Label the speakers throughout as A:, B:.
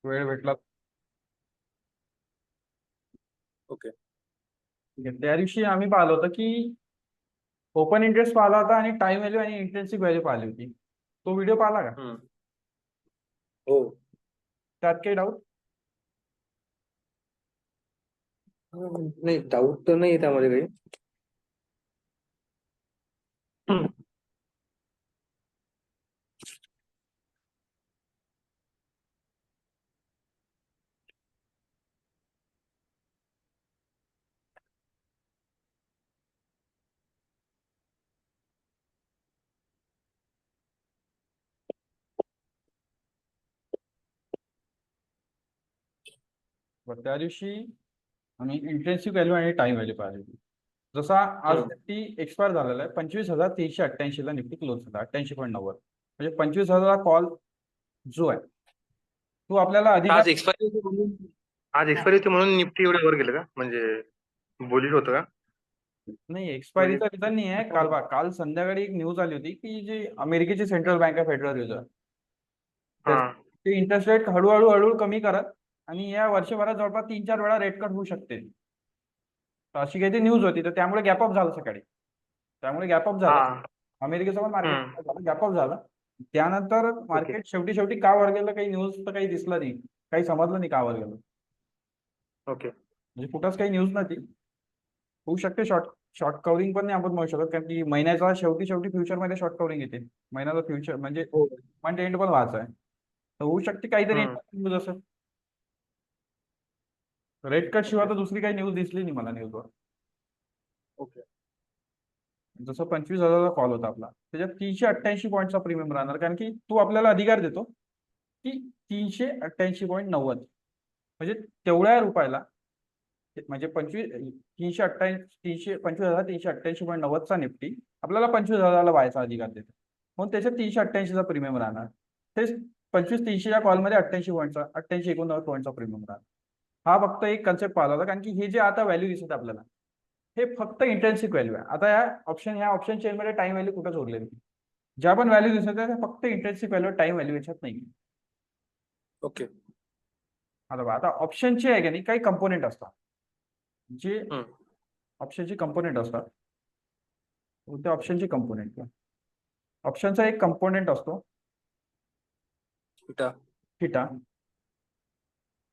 A: वेळ भेटला.
B: ओके.
A: ठीक आहे. त्या दिवशी आम्ही पाहिलं होतं की ओपन इंटरेस्ट पाहिला होता आणि टाइम व्हॅल्यू आणि इंट्रेन्सिक व्हॅल्यू पाहिली होती. तो व्हिडिओ पाहिला का?
B: हो.
A: त्यात काही डाऊट?
B: नाही, डाऊट तर नाही त्यामध्ये काही.
A: त्या दिवशी आम्ही इंट्रेन्सिक व्हॅल्यू आणि टाइम व्हॅल्यू पाहिली होती. जसा आज निफ्टी एक्सपायर झालेला आहे 25,388 ला निफ्टी क्लोज झाला 88.90. म्हणजे 25,000 कॉल जो आहे तो आपल्याला अधिकार.
B: आज एक्सपायरी होती म्हणून निफ्टी एवढे वर गेले का? म्हणजे बुलिश होतं का?
A: नाही,
B: म्हणजे
A: एक्सपायरीचा रिझन नाही आहे. काल संध्याकाळी एक न्यूज आली होती की जी अमेरिकेची सेंट्रल बँक आहे फेडरल रिझर्व्ह,
B: हा.
A: ते इंटरेस्ट रेट हळूहळू हळूहळू कमी करत आणि या वर्षभरात जवळपास 3-4 वेळा रेट कट होऊ शकते. तर अशी काही न्यूज होती, तर त्यामुळे गॅपअप झालं सकाळी. त्यामुळे गॅपअप झालं.
B: हा.
A: अमेरिकेचं पण मार्केट गॅपअप झालं. त्यानंतर
B: ओके.
A: मार्केट शेवटी का वर गेलं काही न्यूज तर काही दिसलं नाही, काही समजलं नाही का वर गेलं.
B: ओके.
A: म्हणजे कुठंच काही न्यूज नव्हती. होऊ शकते शॉर्ट शॉर्ट कव्हरिंग पण नाही आपण म्हणू शकत, कारण की महिन्याचा शेवटी फ्युचर मध्ये शॉर्ट कव्हरिंग येते. महिन्याचा फ्युचर म्हणजे
B: हो.
A: मंथ एंड पण व्हायचा आहे, तर होऊ शकते काहीतरी न्यूज असेल. रेट कट शिवाय तर दुसरी काही न्यूज दिसली नाही मला न्यूजवर.
B: ओके.
A: जसं 25,000चा कॉल होता आपला, त्याच्यात 388 पॉईंटचा प्रीमियम राहणार, कारण की तो आपल्याला अधिकार देतो की 388.90 म्हणजे तेवढ्या रुपयाला, म्हणजे 25,388.90चा निफ्टी आपल्याला 25,000ला व्हायचा अधिकार देतो. म्हणून त्याच्यात 388चा प्रीमियम राहणार. तेच 25,300च्या कॉलमध्ये 88-89 पॉईंटचा प्रीमियम राहणार. हा फक्त एक कन्सेप्ट पाहिला होता, कारण की हे जे आता व्हॅल्यू दिसत आपल्याला हे फक्त इंट्रेन्सिक व्हॅल्यू आहे. आता ह्या ऑप्शन चेन मध्ये टाइम व्हॅल्यू कुठं जोडलेली? ज्या पण व्हॅल्यू दिसत आहे फक्त इंट्रेन्सिक व्हॅल्यू, टाइम व्हॅल्यू याच्यात नाही.
B: ओके.
A: आता ऑप्शनचे आहे की नाही काही कंपोनेंट असतात, जे ऑप्शनचे कंपोनेंट असतात. कोणत्या ऑप्शनचे कंपोनेंट? ऑप्शनचा एक कंपोनेंट असतो थिटा,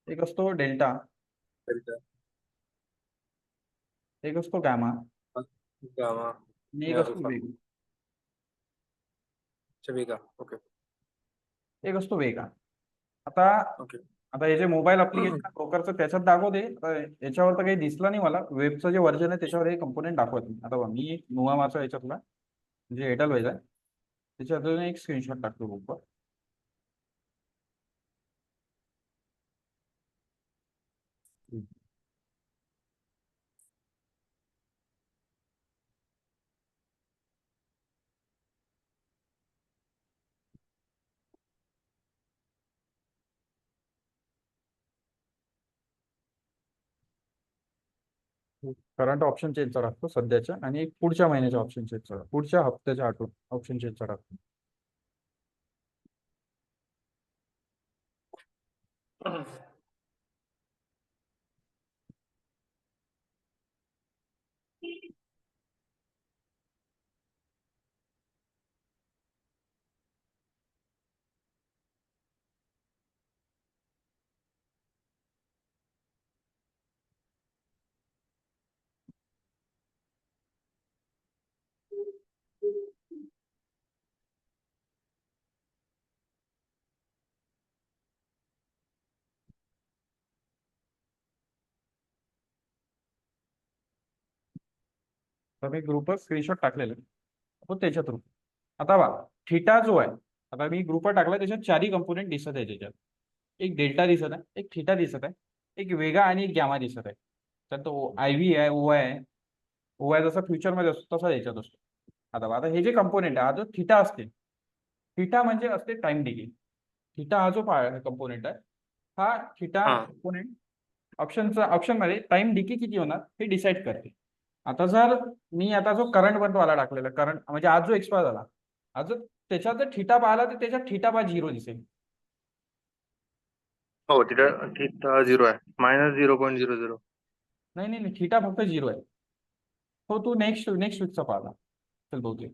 A: एक असतो डेल्टा, एक असतो गॅमा आणि एक असतो वेगा.
B: ओके.
A: एक असतो वेगा. आता हे जे मोबाईल ऍप्लिकेशन ब्रोकरचं त्याच्यात दाखवते, याच्यावर तर काही दिसलं नाही मला. वेबचं जे व्हर्जन आहे त्याच्यावर हे कंपोनेंट दाखवत नाही. आता मी नुवामाचा याच्यातला म्हणजे एडलवाईज आहे त्याच्यातून एक स्क्रीनशॉट टाकतो ग्रुपवर. करंट ऑप्शन चेंजचा राखतो सध्याच्या, आणि एक पुढच्या महिन्याच्या ऑप्शन चेंजचा, पुढच्या हप्त्याच्या आठवण ऑप्शन चेंजचा राखतो. तर मी ग्रुपवर स्क्रीनशॉट टाकलेलं आपण त्याच्या थ्रू. आता थिटा जो आहे, आता मी ग्रुपवर टाकला त्याच्यात चारही कंपोनेंट दिसत आहे. त्याच्यात एक डेल्टा दिसत आहे, एक थिटा दिसत आहे, एक वेगा आणि एक गॅमा दिसत आहे. तर तो IV आहे, OI आहे. OI जसा फ्युचरमध्ये असतो तसा याच्यात असतो. आता हे जे कंपोनेंट आहे, हा जो थिटा असते, थिटा म्हणजे असते टाइम डिके. थिटा हा जो कंपोनेंट आहे, हा थिटा कंपोनेंट ऑप्शनमध्ये टाइम डिके किती होणार हे डिसाईड करते. आता जर मी आता जो करंट बनवायला टाकलेला, करंट म्हणजे आज जो एक्सपायर झाला, आज त्याच्यात जर थिटा पाहिला तर त्याच्यात थिटा 0 दिसेल.
B: हो तिथं तिथं 0 आहे -0.00.
A: नाही नाही नाही, थिटा फक्त 0 आहे. हो, तू नेक्स्ट नेक्स्ट वीकचा पाहिला चल बहुतेक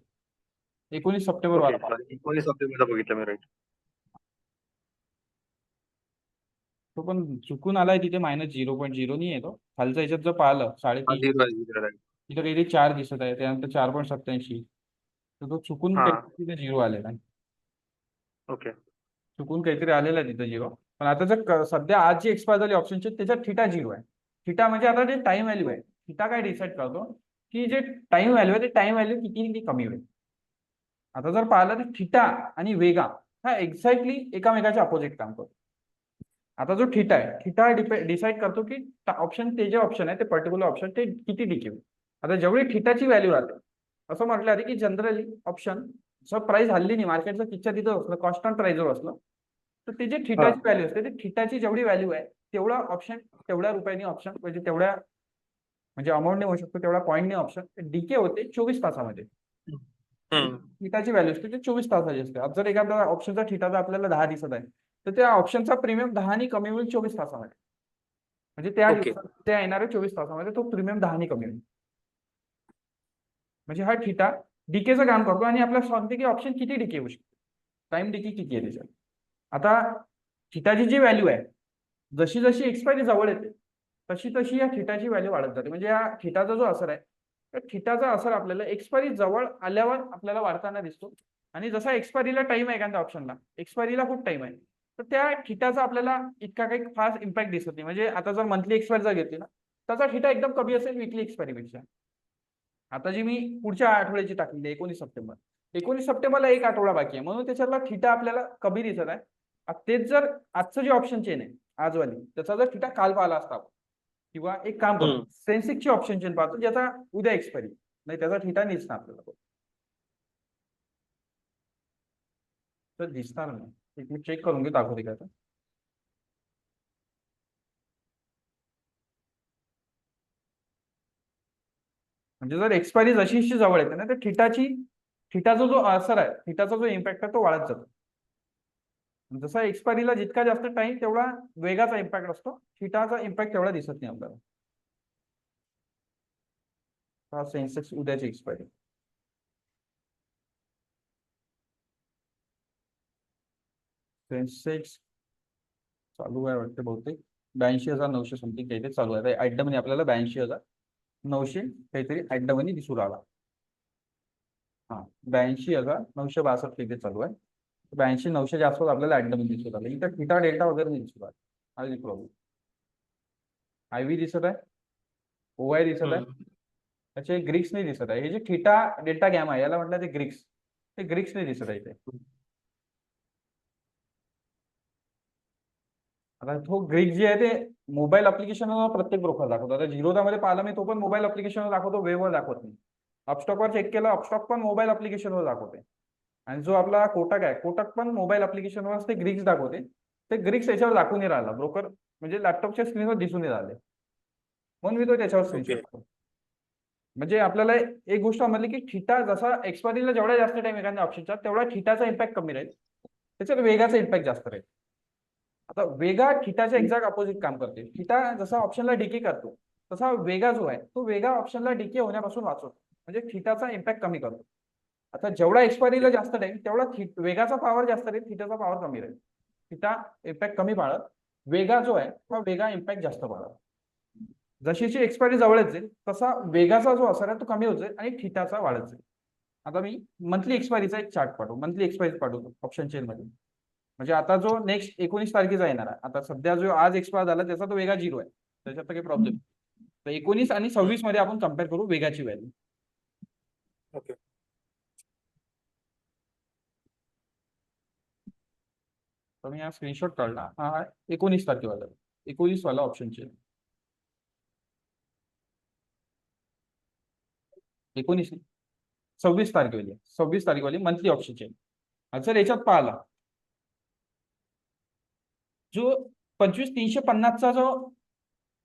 A: 19 सप्टेंबर वाला
B: ओके
A: पाहिला.
B: सॉरी 19 सप्टेंबरचा बघितलं मी राईट.
A: तो पण चुकून आलाय तिथे -0.0 नाही आहे तो खालचा याच्यात जर पाहिलं
B: हा
A: 3.5
B: 0 आहे 0 आहे.
A: तिथं काहीतरी 4 दिसत आहे, त्यानंतर 4.87. तर तो चुकून
B: हा
A: काहीतरी तिथे 0 आलेला आहे.
B: ओके
A: चुकून काहीतरी आलेलं आहे तिथं 0. पण आता जर सध्या आज जी एक्सपायर झाली ऑप्शनची त्याच्यात थिटा 0 आहे. थिटा म्हणजे आता जे टाइम व्हॅल्यू आहे, थिटा काय डिसाईड करतो की जे टाइम व्हॅल्यू आहे ते टाइम व्हॅल्यू किती किती कमी होईल. आता जर पाहिलं तर थिटा आणि वेगा हा एक्झॅक्टली एकामेकाच्या अपोजिट काम करतो. आता जो थिटा आहे, थिटा डिसाईड करतो की ऑप्शन ते जे ऑप्शन आहे ते पर्टिक्युलर ऑप्शन ते किती टिकेल. आता जेवढी थिटाची व्हॅल्यू राहते, असं म्हटलं आहे की जनरली ऑप्शन जर प्राइस हल्ली नाही मार्केटचं तिच्या तिथं असलं कॉन्स्टंट प्राइसवर असलं तर ते जे
B: हा
A: थिटाची व्हॅल्यू असते ते थिटाची जेवढी व्हॅल्यू आहे तेवढा ऑप्शन तेवढ्या रुपयांनी ऑप्शन म्हणजे तेवढ्या म्हणजे अमाऊंटने होऊ शकतो तेवढ्या पॉईंटने ऑप्शन डीके होते 24 तासामध्ये.
B: हम्म
A: थिटाची व्हॅल्यू असते ते 24 तासाची असते. आता जर एखादा ऑप्शनचा थिटाचा आपल्याला 10 दिसत आहे तर त्या ऑप्शनचा प्रीमियम 10 कमी होईल 24 तासामध्ये. म्हणजे त्या
B: ओके
A: दिवसात त्या येणाऱ्या 24 तासामध्ये तो प्रीमियम 10 कमी होईल. म्हणजे हा थिटा डीकेचं काम करतो आणि आपल्याला सांगते की ऑप्शन किती डीके होऊ शकते, टाइम डीके किती आहे त्याच्यात. आता थिटाची जी व्हॅल्यू आहे जशी जशी एक्सपायरी जवळ येते तशी तशी या थिटाची व्हॅल्यू वाढत जाते. म्हणजे या थिटाचा जो असर आहे त्या थिटाचा असर आपल्याला एक्सपायरी जवळ आल्यावर आपल्याला वाढताना दिसतो. आणि जसा एक्सपायरीला टाइम आहे एखाद्या ऑप्शनला, एक्सपायरीला खूप टाइम आहे, तर त्या थिटाचा आपल्याला इतका काही फास्ट इम्पॅक्ट दिसत नाही. म्हणजे आता जर मंथली एक्सपायरी जर घेतली ना त्याचा थिटा एकदम कमी असेल वीकली एक्सपायरीपेक्षा. आता जी मी पुढच्या आठवड्याची टाकलेली 19 सप्टेंबर, 19 सप्टेंबरला एक आठवडा बाकी आहे म्हणून त्याच्यातला थिटा आपल्याला कमी दिसत आहे. तेच जर आजचं जे ऑप्शन चेन आहे आजवाली त्याचा जर थिटा काल पाहिला असता आपण, किंवा एक काम करू
B: हम्म
A: सेन्सेक्सची ऑप्शन चेन पाहतो ज्याचा उद्या एक्सपायरी नाही त्याचा थिटा दिसणार आपल्याला. तर दिसणार नाही, एक मी चेक करून घे दाखवते काय तर. म्हणजे जर एक्सपायरी जशी जशी जवळ येते ना तर थिटाचा जो असर आहे थिटाचा जो इम्पॅक्ट आहे तो वाढत जातो. जसा एक्सपायरीला जितका जास्त टाइम तेवढा वेगाचा इम्पॅक्ट असतो, थिटाचा इम्पॅक्ट तेवढा दिसत नाही आपल्याला. हा सेन्सेक्स उद्याची एक्सपायरी. सेन्सेक्स चालू आहे वाटतं बहुतेक 82,900 समथिंग काहीतरी चालू आहे. आयटम आपल्याला 82,900 काहीतरी आयटम दिसू राहिला. हा 82,962 काहीतरी चालू आहे. 82,900 आसपास आपल्याला आयटम दिसू राहिला. इथं थिटा डेल्टा वगैरे नाही दिसू राहिला. हा प्रॉब्लेम. आयव्ही दिसत आहे, ओआय दिसत आहे,
B: हम्म
A: त्याचे ग्रीक्स नाही दिसत आहे. हे जे थिटा डेल्टा गॅमा आहे याला म्हटलं ते ग्रीक्स, ते ग्रीक्स नाही दिसत आहे इथे. आता तो ग्रीक जे आहे ते मोबाईल अप्लिकेशनवर प्रत्येक ब्रोकर दाखवतो. आता झिरोदामध्ये पाहिला मी तो पण मोबाईल अप्लिकेशनवर दाखवतो, वेबवर दाखवत नाही. अपस्टॉकवर चेक केला, अपस्टॉक पण मोबाईल अप्लिकेशनवर दाखवते. आणि जो आपला कोटक आहे कोटक पण मोबाईल अप्लिकेशनवर ते ग्रीक्स दाखवते. ते ग्रीक्स याच्यावर दाखवून नाही राहिला ब्रोकर, म्हणजे लॅपटॉपच्या स्क्रीनवर दिसून नाही राहिले म्हणून मी तो त्याच्यावर स्क्रीनशॉट
B: ओके
A: टाकतो. म्हणजे आपल्याला एक गोष्ट समजली की थिटा जसा एक्सपायरीला जेवढा जास्त टाइम एखाद्या ऑप्शनचा तेवढा थिटाचा इम्पॅक्ट कमी राहील, त्याच्यात वेगाचा इम्पॅक्ट जास्त राहील. आता वेगा थिटाच्या एक्झॅक्ट अपोजिट काम करते. थिटा जसा ऑप्शनला डीके करतो तसा वेगा जो आहे तो वेगा ऑप्शनला डीके होण्यापासून वाचवतो, म्हणजे थिटाचा इम्पॅक्ट कमी करतो. आता जेवढा एक्सपायरीला जास्त टाइम तेवढा वेगाचा पॉवर जास्त राहील, थिटाचा पॉवर कमी राहील. थिटा इम्पॅक्ट कमी पाळत, वेगा जो आहे हा वेगा इम्पॅक्ट जास्त पाळत. जशी एक्सपायरी जवळच जाईल तसा वेगाचा जो असर आहे तो कमी होत जाईल आणि थिटाचा वाढत जाईल. आता मी मंथली एक्सपायरीचा एक चार्ट पाठवू, मंथली एक्सपायरी पाठवतो ऑप्शन चेन मध्ये. म्हणजे आता जो नेक्स्ट 19 तारखेचा येणार आहे, आता सध्या जो आज एक्सपायर झाला त्याचा तो वेगा 0 आहे, त्याच्यात काही प्रॉब्लेम. तर 19 आणि 26 मध्ये आपण कम्पेअर करू वेगाची व्हॅल्यू.
B: ओके
A: तर मी हा स्क्रीनशॉट काढला, हा 19 तारखेवाला 19 वाला ऑप्शन चेन. 19 26 तारखेवाली 26 तारखेवाली मंथली ऑप्शन चेन. जर याच्यात पाहिला जो 25,350चा जो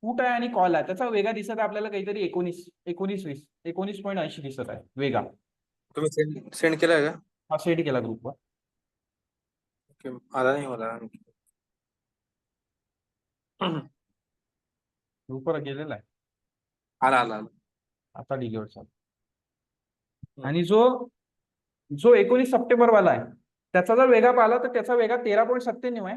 A: पुट आहे आणि कॉल आहे त्याचा वेगा दिसत आहे आपल्याला काहीतरी 19.80 दिसत आहे वेगा.
B: तुम्ही सेंड केलाय का?
A: हा सेट केला ग्रुपवर.
B: ओके आला नाही मला.
A: ग्रुपवर गेलेला आहे
B: आला आला आला.
A: आता डिलीवर चालू.
B: हम्म.
A: आणि जो जो 19 सप्टेंबर वाला आहे त्याचा जर वेगा पाहिला तर त्याचा वेगा 13.97 आहे.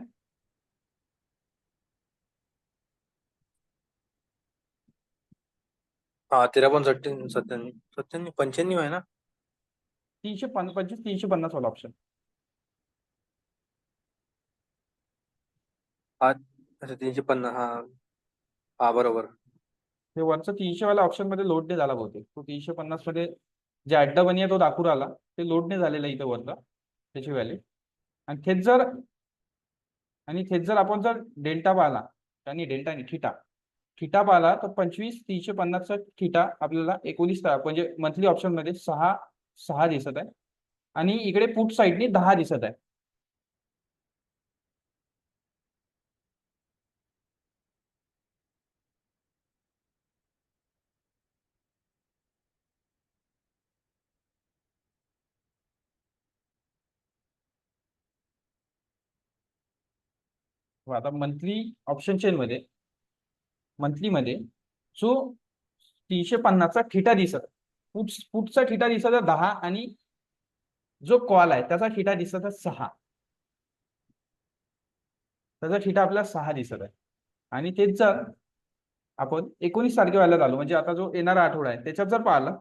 B: हा 13.87 95 आहे ना.
A: 325 350 वाला ऑप्शन.
B: हा अच्छा 350. हा हा बरोबर.
A: हे वरचं 300 वाला ऑप्शन मध्ये लोड नाही झाला बहुतेक. तो 350 मध्ये जे अड्डा बनी आहे तो दाखवून आला ते लोड नाही झालेला इथं वरला त्याची व्हॅल्यू. आणि तेच जर आपण जर डेल्टा पाहिला आणि डेल्टा नाही थिटा पाहिला तर 25 350चा थिटा आपल्याला 19 म्हणजे मंथली ऑप्शन मध्ये 6 दिसत आहे आणि इकडे पुट साईडनी 10 दिसत आहे. आता मंथली ऑप्शन चेन मध्ये मंथली मध्ये जो 350चा थिटा दिसत पुटचा थिटा दिसत आहे 10 आणि जो कॉल आहे त्याचा थिटा दिसत आहे 6. त्याचा थिटा आपल्याला 6 दिसत आहे. आणि तेच जर आपण 19 तारखेवाल्यात आलो म्हणजे आता जो येणारा आठवडा आहे त्याच्यात जर पाहिलं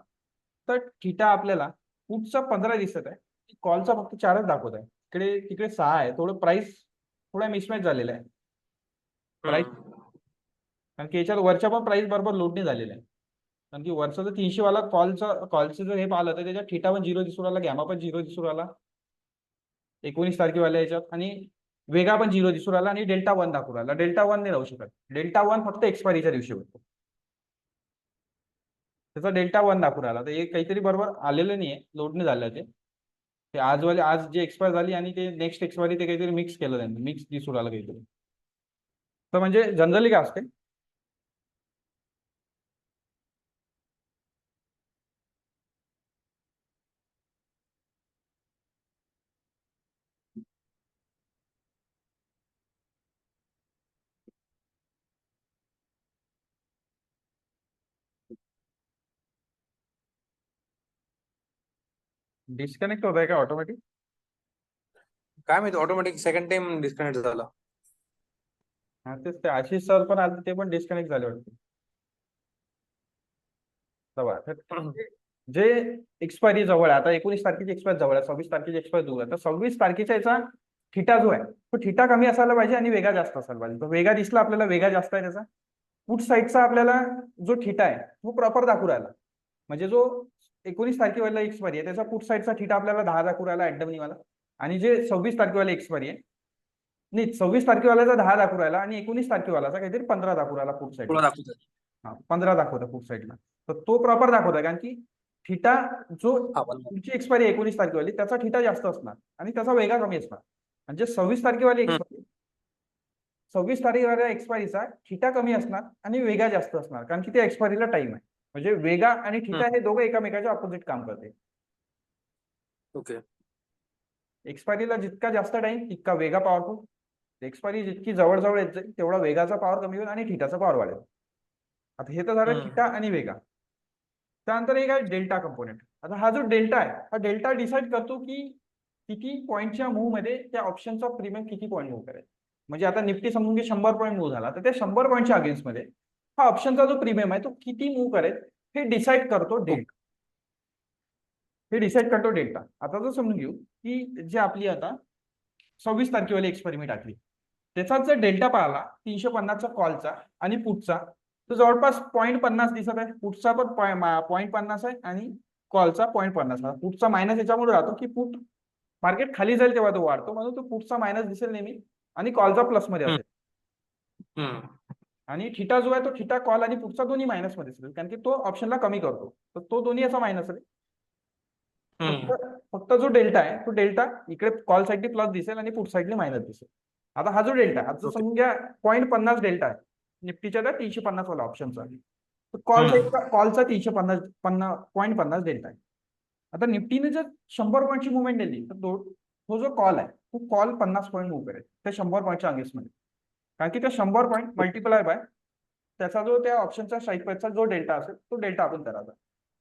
A: तर थिटा आपल्याला पुटचा 15 दिसत आहे कॉलचा फक्त 4च दाखवत आहे. तिकडे 6 आहे. थोडं प्राइस थोडा मिसमॅच झालेला आहे प्राइस. कारण की याच्यात वरच्या पण प्राइस बरोबर लोड नाही झालेला आहे. कारण की वरचा जर 300 वाला कॉलचं जर हे पाहिलं तर त्याच्यात थिटा पण 0 दिसून राहिला गॅमा पण 0 दिसून राहिला 19 तारखेवाल्या याच्यात. आणि वेगा पण 0 दिसून राहिला आणि डेल्टा 1 दाखवून राहिला. डेल्टा 1 नाही राहू शकत. डेल्टा 1 फक्त एक्सपायरीच्या दिवशी होतो. त्याचा डेल्टा 1 दाखवून राहिला तर हे काहीतरी बरोबर आलेलं नाहीये लोड नाही झालं ते आज जे एक्सपायर झाली आणि ते नेक्स्ट एक्सपायरी ते काहीतरी मिक्स केलं त्यांनी मिक्स दिसून राहिलं काहीतरी. तर म्हणजे जनरली काय असते डिस्कनेक्ट होत आहे का ऑटोमॅटिक.
B: काय माहिती ऑटोमॅटिक सेकंड टाइम डिस्कनेक्ट झाला.
A: हा तेच ते आशिष सर पण आले ते पण डिस्कनेक्ट झाले वाटते. जे एक्सपायरी जवळ आहे आता 19 तारखेची एक्सपायर जवळ आहे 26 तारखेची एक्सपायर दूर आहे तर 26 तारखेच्या याचा थिटा जो आहे तो थिटा कमी असायला पाहिजे आणि वेगा जास्त असायला पाहिजे. तो वेगा दिसला आपल्याला वेगा जास्त आहे त्याचा. पुट साईडचा आपल्याला जो थिटा आहे तो प्रॉपर दाखवू राहिला म्हणजे जो 19 तारखेवाला एक्सपायरी आहे त्याचा पुट साईडचा थिटा आपल्याला 10 दाखवू राहिला ऍडमनीवाला. आणि जे 26 तारखेवाला एक्सपायरी आहे नाही 26 तारखेवाल्याचा 10 दाखवू राहिला आणि 19 तारखेवालाचा काहीतरी 15 दाखवू राहिला पुट साईडला.
B: थोडा दाखवतोय.
A: हा 15 दाखवतं पुट साईडला. तर तो प्रॉपर दाखवता कारण की थिटा जो
B: हा पण
A: तुमची एक्सपायरी 19 तारखेवाली त्याचा थिटा जास्त असणार आणि त्याचा वेगा कमी असणार. म्हणजे 26 तारखेवाली एक्सपायरी 26 तारखेवाल्या एक्सपायरीचा थिटा कमी असणार आणि वेगा जास्त असणार कारण की ते एक्सपायरीला टाइम आहे. म्हणजे वेगा आणि थिटा हे दोघं एकामेकाच्या ऑपोजिट काम करते.
B: ओके.
A: एक्सपायरीला जितका जास्त टाइम तितका वेगा पॉवरफुल. एक्सपायरी जितकी जवळ येत जाईल तेवढा वेगाचा पॉवर कमी होईल आणि थिटाचा पॉवर वाढेल. आता हे तर झालं थिटा आणि वेगा. त्यानंतर एक आहे डेल्टा कंपोनेंट. आता हा जो डेल्टा आहे हा डेल्टा डिसाईड करतो की किती पॉईंटच्या मूव्ह मध्ये त्या ऑप्शनचा प्रीमियम किती पॉईंट मूव्ह करेल. म्हणजे आता निफ्टी समजून घे 100 पॉईंट मूव्ह झाला तर त्या 100 पॉईंटच्या अगेन्स्ट मध्ये हा ऑप्शनचा जो प्रीमियम आहे तो किती मूव्ह करेल हे डिसाईड करतो डेल्टा. हे डिसाईड करतो डेल्टा. आता जर समजून घेऊ की जे आपली आता 26 तारखेवाली एक्सपेरिमेंट टाकली त्याचा जर डेल्टा पाहिला 350चा कॉलचा आणि पुटचा तर जवळपास 0.50 दिसत आहे. पुटचा पण 0.50 आहे आणि कॉलचा 0.50 आहे. पुटचा मायनस याच्यामुळे राहतो की पुट मार्केट खाली जाईल तेव्हा तो वाढतो म्हणून तो पुटचा मायनस दिसेल नेहमी आणि कॉलचा प्लस मध्ये असेल. आणि थिटा जो आहे तो थिटा कॉल आणि पुटचा दोन्ही मायनस मध्ये असेल कारण की तो ऑप्शनला कमी करतो तर तो दोन्ही असा मायनस आहे. फक्त जो डेल्टा आहे तो डेल्टा इकडे कॉल साईडने प्लस दिसेल आणि पुट साईडने मायनस दिसेल. आता हा जो डेल्टा आता समजून घ्या 0.50 डेल्टा आहे निफ्टीच्या त्या 350 वाला ऑप्शनचा. कॉलचा 350 डेल्टा आहे. आता निफ्टीने जर 100 पॉईंटची मुवमेंट दिली तर तो जो कॉल आहे तो कॉल 50 पॉईंट मूव्ह करेल त्या 100 पॉईंटच्या अगेन्स्ट मध्ये. कारण की त्या 100 पॉईंट मल्टिप्लाय बाय त्याचा जो त्या ऑप्शनचा स्ट्राईक प्राइसचा जो डेल्टा असेल तो डेल्टा आपण करायचा.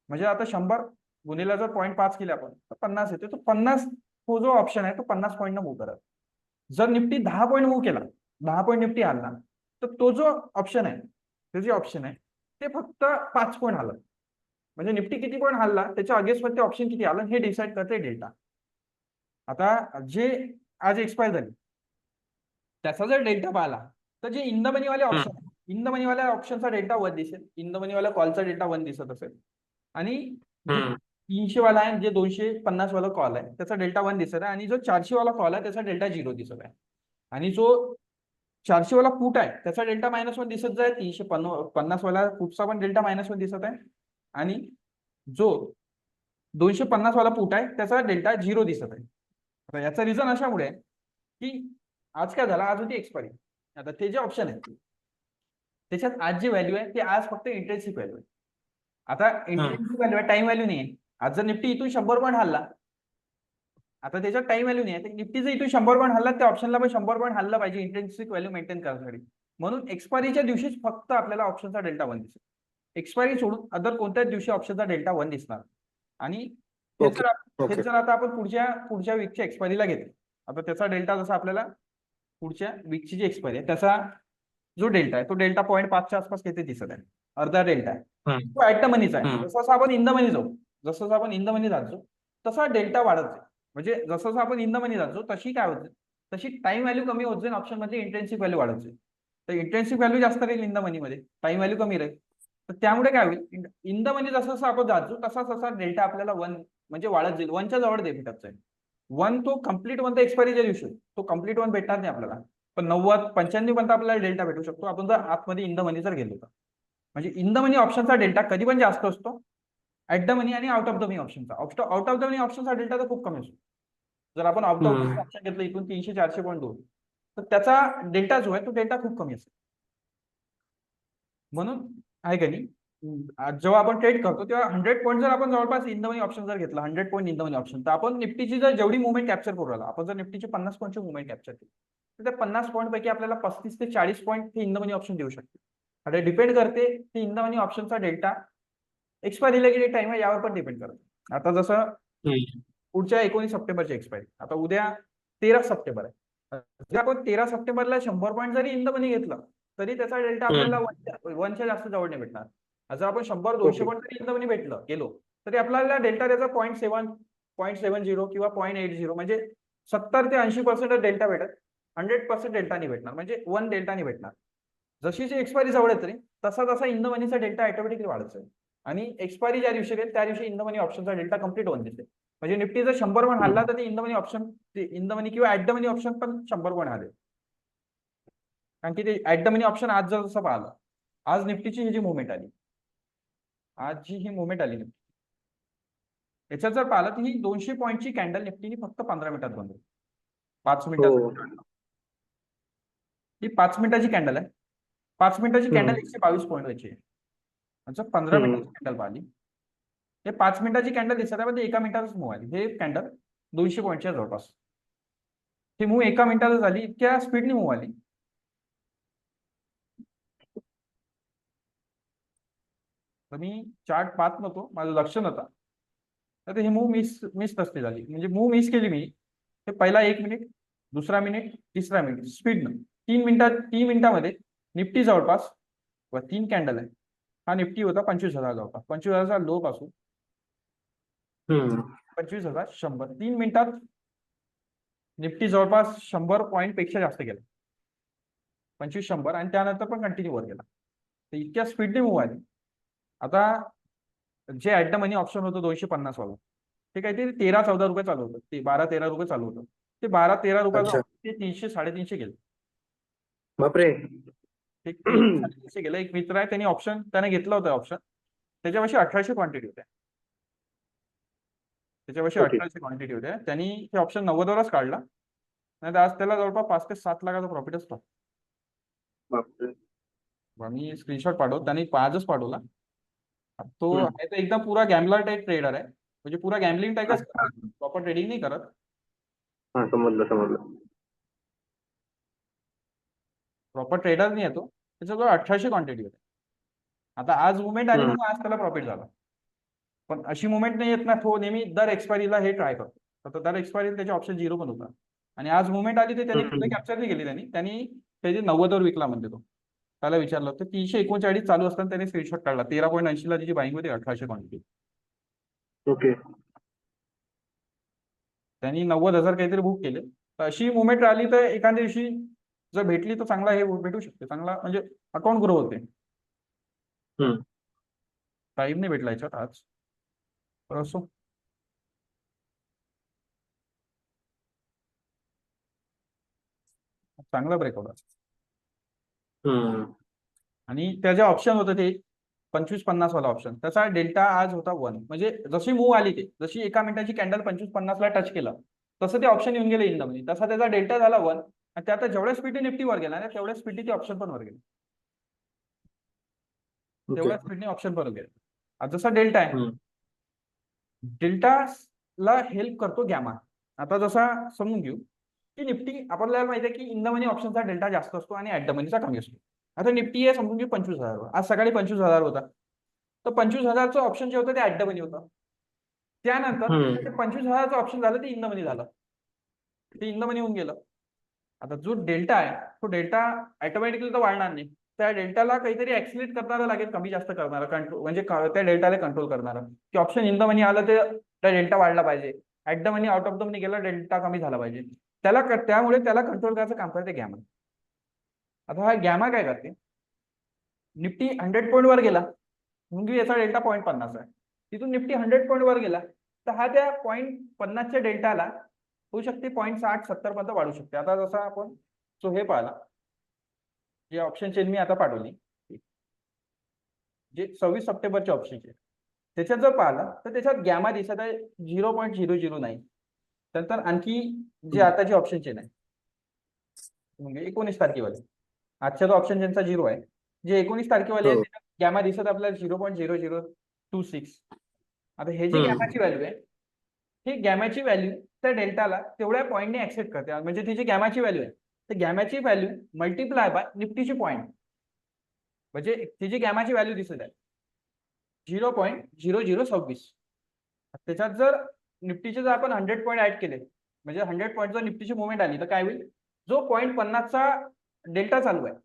A: म्हणजे आता 100 गुणिले जर 0.5 केले आपण तर 50 येते. तो 50 तो जो ऑप्शन आहे तो 50 पॉईंट मूव्ह करायचा. जर निफ्टी 10 पॉईंट मूव्ह केला, 10 पॉईंट निफ्टी हलला, तर तो जो ऑप्शन आहे, ते जे ऑप्शन आहे ते फक्त 5 पॉईंट हलत. म्हणजे निफ्टी किती पॉईंट हलला त्याच्या अगेन्स्ट मध्ये ऑप्शन किती आलं हे डिसाईड करते डेल्टा. आता जे आज एक्सपायर झाले त्याचा जर डेल्टा पाहिला तर जे इन द मनी वाले ऑप्शन इन द मनी वाल्या ऑप्शनचा डेल्टा 1 दिसेल, इन द मनी वाल्या कॉलचा डेल्टा 1 दिसत असेल, आणि जो 300 वाला आहे जे 250 वाला कॉल आहे त्याचा डेल्टा 1 दिसत आहे, आणि जो 400 वाला कॉल आहे त्याचा डेल्टा 0 दिसत आहे. आणि जो 400 वाला पुट आहे त्याचा डेल्टा -1 दिसत आहे, 350 वाला पुटचा पण डेल्टा -1 दिसत आहे, आणि जो 250 वाला पुट आहे त्याचा डेल्टा 0 दिसत आहे. आता याचं रिझन अशामुळे आहे की आज काय झालं, आज होती एक्सपायरी. आता ते जे ऑप्शन आहे त्याच्यात आज जी व्हॅल्यू आहे ती आज फक्त इंट्रेन्सिक व्हॅल्यू आहे. आता इंट्रेन्सिक व्हॅल्यू आहे, टाइम व्हॅल्यू नाही आहे. आज जर निफ्टी इथून 100 पॉईंट हल्ला, आता त्याच्यात टाइम व्हॅल्यू नाही आहे, निफ्टी जर इथून 100 पॉईंट हल्ला त्या ऑप्शनला पण 100 पॉईंट हल्ला पाहिजे इंट्रेन्सिक व्हॅल्यू मेंटेन करण्यासाठी. म्हणून एक्सपायरीच्या दिवशीच फक्त आपल्याला ऑप्शनचा डेल्टा 1 दिसेल. एक्सपायरी सोडून अदर कोणत्याच दिवशी ऑप्शनचा डेल्टा 1 दिसणार. आणि हेच जर आता आपण पुढच्या वीकच्या एक्सपायरीला घेतलं, आता त्याचा डेल्टा जसा आपल्याला पुढच्या वीकची जी एक्सपायरी आहे त्याचा जो डेल्टा आहे तो डेल्टा 0.5च्या आसपास किती दिसत आहे, अर्धा डेल्टा आहे, तो ऍट द मनीचा आहे. जसं आपण इन द मनी जाऊ, जसं आपण इन द मनी जातो तसा डेल्टा वाढत जाईल. म्हणजे जसं आपण इन द मनी जातो तशी काय होते, तशी टाइम व्हॅल्यू कमी होत जाईल ऑप्शन मध्ये, इंट्रेन्सिक व्हॅल्यू वाढत जाईल. तर इंट्रेन्सिक व्हॅल्यू जास्त राहील इन द मनी मध्ये, टाइम व्हॅल्यू कमी राहील. तर त्यामुळे काय होईल, इन द मनी जसं जसं आपण जातो तसा डेल्टा आपल्याला 1 म्हणजे वाढत जाईल, 1च्या जवळ भेटत जाईल. 1 तो कम्प्लीट 1 एक्सपायरीच्या दिवशी तो कम्प्लीट 1 भेटणार नाही आपल्याला, पण 90-95 पर्यंत आपल्याला डेल्टा भेटू शकतो आपण जर आतमध्ये इन द मनी जर गेलो तर. म्हणजे इन द मनी ऑप्शनचा डेल्टा कधी पण जास्त असतो ऍट द मनी आणि आउट ऑफ द मनी ऑप्शनचा. आउट ऑफ द मनी ऑप्शनचा डेल्टा तर खूप कमी असतो. जर आपण out of the money option घेतलं इथून 300-400 पॉईंट दूर, तर त्याचा डेल्टा जो आहे तो डेल्टा खूप कमी असतो. म्हणून आहे का नाही, जेव्हा आपण ट्रेड करतो तेव्हा 100 पॉईंट जर आपण जवळपास इन द मनी ऑप्शन जर घेतला, 100 point in the money option, तर आपण निफ्टीची जर जेवढी मुवमेंट कॅप्चर करू राहिला, आपण जर निफ्टीची 50 पॉईंटची मुवमेंट कॅप्चर केली तर त्या 50 पॉईंट पैकी आपल्याला 35 ते 40 पॉईंट हे इन द मनी ऑप्शन देऊ शकते. आता डिपेंड करते की इन द मनी ऑप्शनचा डेल्टा एक्सपायरीला किती टाइम आहे यावर पण डिपेंड करते. आता जसं पुढच्या 19 सप्टेंबरची एक्सपायरी, आता उद्या 13 सप्टेंबर आहे. जर आपण 13 सप्टेंबरला 100 पॉईंट जरी इन द मनी घेतलं तरी त्याचा डेल्टा आपल्याला 1च्या जास्त जवळ नाही भेटणार. जर आपण 100-200 पॉईंट जरी इन द मनी भेटलं गेलो तरी आपल्याला डेल्टा त्याचा 0.7, 0.70 किंवा 0.80 म्हणजे 70 ते 80% डेल्टा भेटत, 100% डेल्टा नाही भेटणार, म्हणजे 1 डेल्टा नाही भेटणार. जशी जी एक्सपायरी जवळ येते तसा तसा इन द मनीचा डेल्टा ऑटोमॅटिकली वाढत जाईल, आणि एक्सपायरी ज्या दिवशी येईल त्या दिवशी इन द मनी ऑप्शनचा डेल्टा कम्प्लीट होऊन दिसेल. म्हणजे निफ्टी जर 100 पॉईंट हल्ला तर in the money option, in the money किंवा ऍट द मनी ऑप्शन पण 100 पॉईंट हलेल. कारण की ते ऍट द मनी ऑप्शन आज जर जसं पाहिलं, आज निफ्टीची ही जी मुवमेंट आली, आज जी ही मुवमेंट आली निफ्टी, याच्यात जर पाहिलं तर ही 200 पॉईंटची कॅन्डल निफ्टीने फक्त 15 मिनिटात बनवली. 5 मिनिटात ही 5 मिनिटाची कॅन्डल आहे. 5 मिनिटाची कॅन्डल 122 पॉईंट व्हायची आहे. अच्छा, 15 मिनिटाची कॅन्डल पाहिली, हे 5 मिनिटाची कॅन्डल दिसत आहे, पण एका मिनिटातच मूव्ह आली. हे कॅन्डल 200 पॉईंटच्या जवळपास ही मूव्ह एका मिनिटातच झाली, इतक्या स्पीडने मूव्ह आली. तर मी चार्ट पाहत नव्हतो, माझं लक्ष नव्हतं, तर ही मूव्ह मिस नसते झाली. म्हणजे मूव्ह मिस केली मी, हे पहिला 1 मिनिट, दुसरा मिनिट, तिसरा मिनिट स्पीडनं 3 मिनिटामध्ये निफ्टी जवळपास 3 कॅन्डल आहे. हा निफ्टी होता 25,000 जवळपास, 25,000 लो पासून 25,100, 3 मिनिटात निफ्टी जवळपास 100 पॉईंट पेक्षा जास्त गेला, 2500, आणि त्यानंतर पण कंटिन्यू वर गेला. तर इतक्या स्पीडने मूव्ह आली. आता जे ऍट द मनी ऑप्शन होतं 250 वाला, ते काहीतरी 13-14 रुपये चालू होतं, ते 12-13 रुपये चालू होतं, ते 12-13 रुपयाला ते 300-350 गेले.
B: बापरे.
A: ते 300-350 गेलं. एक मित्र आहे त्यांनी ऑप्शन त्याने घेतलं होतं ऑप्शन, त्याच्यापाशी 1800 क्वांटिटी होत्या, त्याच्यापाशी 1800 क्वांटिटी होत्या. त्यांनी हे ऑप्शन 90 वरच काढला, नाही तर आज त्याला जवळपास 5 ते 7 लाखाचा प्रॉफिट असतो. मी स्क्रीनशॉट पाठवतो, त्यांनी आजच पाठवला. तो आहे तर एकदम पुरा गॅम्बलर टाईप ट्रेडर आहे, म्हणजे पुरा गॅम्बलिंग टाईपच, प्रॉपर ट्रेडिंग नाही करत.
B: समजलं.
A: प्रॉपर ट्रेडर नाही येतो, त्याच्याजवळ 1800 क्वांटिटी होते. आता आज मुवमेंट आली म्हणून आज त्याला प्रॉफिट झाला, पण अशी मुवमेंट नाही येत ना, तो नेहमी दर एक्सपायरीला हे ट्राय करतो. तर दर एक्सपायरीला त्याचे ऑप्शन 0 पण होता, आणि आज मुवमेंट आली ते त्यांनी कॅप्चर नाही केली, त्यांनी त्याची 90 वर विकला म्हणते तो. त्याला विचारलं होतं 339 चालू असताना त्याने स्क्रीनशॉट काढला, 13.80 ला त्याची बाईंग होती 1800 क्वांटिटी.
B: ओके.
A: त्यांनी 90,000 काहीतरी बुक केले. तर अशी मुवमेंट आली तर एखाद्या दिवशी जर भेटली तर चांगला हे भेटू शकते, चांगला म्हणजे अकाउंट ग्रो होते. टाइम नाही भेटला याच्यात आज, तर असो. चांगला ब्रेकआउट. आणि त्याचे ऑप्शन होतं ते 25-50 वाला ऑप्शन, त्याचा डेल्टा आज होता 1. म्हणजे जशी मूव आली ते, जशी एका मिनिटाची कॅन्डल 25-50 ला टच केलं तसं ते ऑप्शन येऊन गेले इंड मध्ये, तसा त्याचा डेल्टा झाला 1. आणि आता जेवढ्या स्पीडी निफ्टी वर गेला ना तेवढ्या स्पीडी ते ऑप्शन पण वर गेले, तेवढ्या स्पीडने ऑप्शन पण गेले. आता जसा डेल्टा आहे, डेल्टा ला हेल्प करतो गॅमा. आता जसा समजून घेऊ की निफ्टी, आपल्याला माहिती आहे की इन द मनी ऑप्शनचा डेल्टा जास्त असतो आणि ऍट द मनीचा कमी असतो. आता निफ्टी आहे समजून घेऊ 25,000, आज सकाळी 25,000 होता, तर 25,000चं ऑप्शन जे होतं ते ऍट द मनी होतं. त्यानंतर ते 25,000चं ऑप्शन झालं ते इन द मनी झालं, ते इन द मनी होऊन गेलं. आता जो डेल्टा आहे तो डेल्टा ऑटोमॅटिकली तर वाढणार नाही, त्या डेल्टाला काहीतरी ऍक्सिलेट करणारं लागेल, कमी जास्त करणारं, कंट्रोल म्हणजे त्या डेल्टाला कंट्रोल करणारं, की ऑप्शन इन द मनी आलं ते त्या डेल्टा वाढला पाहिजे, at the money out of the money गेला डेल्टा कमी झाला पाहिजे, त्यामुळे त्याला कंट्रोल करायचं काम करते गॅमा. आता हा गॅमा काय करते, निफ्टी 100 पॉईंट वर गेला म्हणजे याचा डेल्टा 0.50 आहे, तिथून निफ्टी 100 पॉईंट वर गेला तर हा त्या 0.50च्या डेल्टाला होऊ शकते 0.60-70 पर्यंत वाढू शकते. आता जसा आपण जो हे पाहिला, जे ऑप्शन चेन मी आता पाठवली, जे 26 सप्टेंबरचे ऑप्शन चेन, त्याच्यात जर पाहिला तर त्याच्यात गॅमा दिसत आहे 0.009. नंतर आणखी जे आताची ऑप्शन चेन आहे म्हणजे 19 तारखेवाले, आजच्या जो ऑप्शन चेनचा 0 आहे, जे 19 तारखेवाले आहे त्याच्यात गॅमा दिसत आपल्याला 0.0026. आता हे जी गॅमाची व्हॅल्यू आहे, ही गॅमाची व्हॅल्यू त्या डेल्टाला तेवढ्या पॉईंटने ऍक्सेप्ट करते. म्हणजे ती जी गॅमाची व्हॅल्यू आहे, तर गॅमाची व्हॅल्यू मल्टिप्लाय बाय निफ्टीची पॉईंट, म्हणजे ती जी गॅमाची व्हॅल्यू दिसत आहे 0.0026. त्याच्यात जर निफ्टीचे जर आपण 100 पॉईंट ऍड केले, म्हणजे 100 पॉईंट जर निफ्टीची मुवमेंट आली तर काय होईल, जो 0.50चा डेल्टा चालू आहे,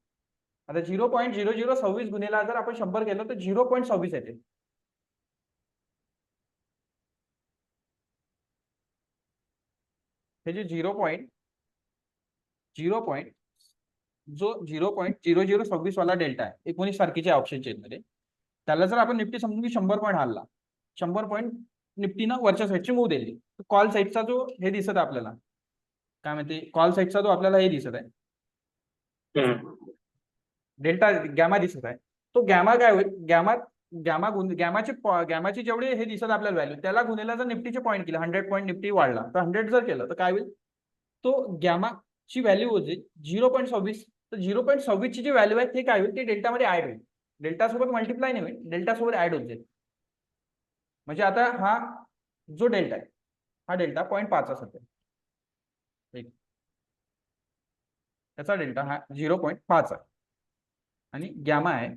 A: आता 0.0026 गुणेला जर आपण 100 केलं तर 0.26 येते. हे जे 0.0026 वाला डेल्टा आहे 19 तारखेच्या ऑप्शन चेन मध्ये, त्याला जर आपण निफ्टी समजून की 100 पॉईंट हारला, 100 पॉईंट निफ्टीनं वरच्या साईडची मूव दिली, तर कॉल साईडचा जो हे दिसत आहे आपल्याला, काय म्हणते, कॉल साईडचा जो आपल्याला हे दिसत आहे डेल्टा गॅमा दिसत आहे, तो गॅमा काय होईल, गॅमाची जेवढे हे दिसत आपल्याला व्हॅल्यू, त्याला गुन्हेला जर निफ्टीचे पॉईंट केले, 100 पॉईंट निफ्टी वाढला तर 100 जर केलं तर काय होईल, तो गॅमाची व्हॅल्यू होती 0.26. तर 0.26 ची जी व्हॅल्यू आहे ते काय होईल, ते डेल्टामध्ये ऍड होईल, डेल्टा सोबत मल्टिप्लाय नाही होईल, डेल्टा सोबत ऍड होत जाईल. म्हणजे आता हा जो डेल्टा आहे, हा डेल्टा 0.5 असेल, त्याचा डेल्टा हा 0.5 आहे, आणि गॅमा आहे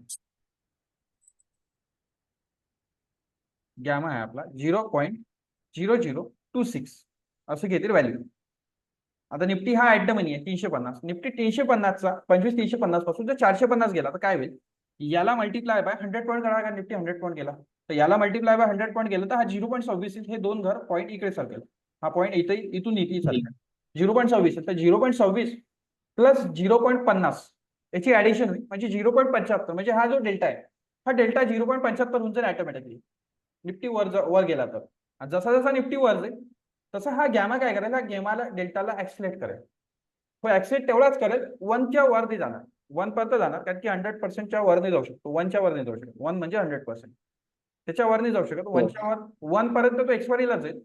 A: आपला 0.0026 असं घेतील व्हॅल्यू. आता निफ्टी हा ऍट द मनी आहे 350, निफ्टी 350चा 350 पासून जर 450 गेला तर काय होईल, याला मल्टिप्लाय बाय 100 पॉईंट करा, कारण निफ्टी 100 पॉईंट गेला, तर याला मल्टिप्लाय बाय 100 पॉईंट गेलं तर हा 0.26, हे दोन घर पॉईंट इकडे सरकेल, हा पॉईंट इथून इथे सरकेल 0.26. तर 0.26 प्लस 0.50 याची ऍडिशन होईल म्हणजे 0.75. म्हणजे हा जो डेल्टा आहे, हा डेल्टा 0.75 होऊन जाईल ऑटोमॅटिकली निफ्टी वर गेला तर. जसा जसा निफ्टी वर जाईल तसा हा गॅमा काय करेल, हा गॅमाला डेल्टाला ऍक्सिलेट करेल, तो ऍक्सिलेट तेवढाच करेल, 1च्या वर नाही जाणार, 1 पर्यंत जाणार, कारण की 100%च्या वर नाही जाऊ शकतो, 1च्या वर नाही जाऊ शकत, 1 म्हणजे 100%, त्याच्या वर नाही जाऊ शकत, 1च्या वर 1 पर्यंत तो एक्सपायरीला जाईल.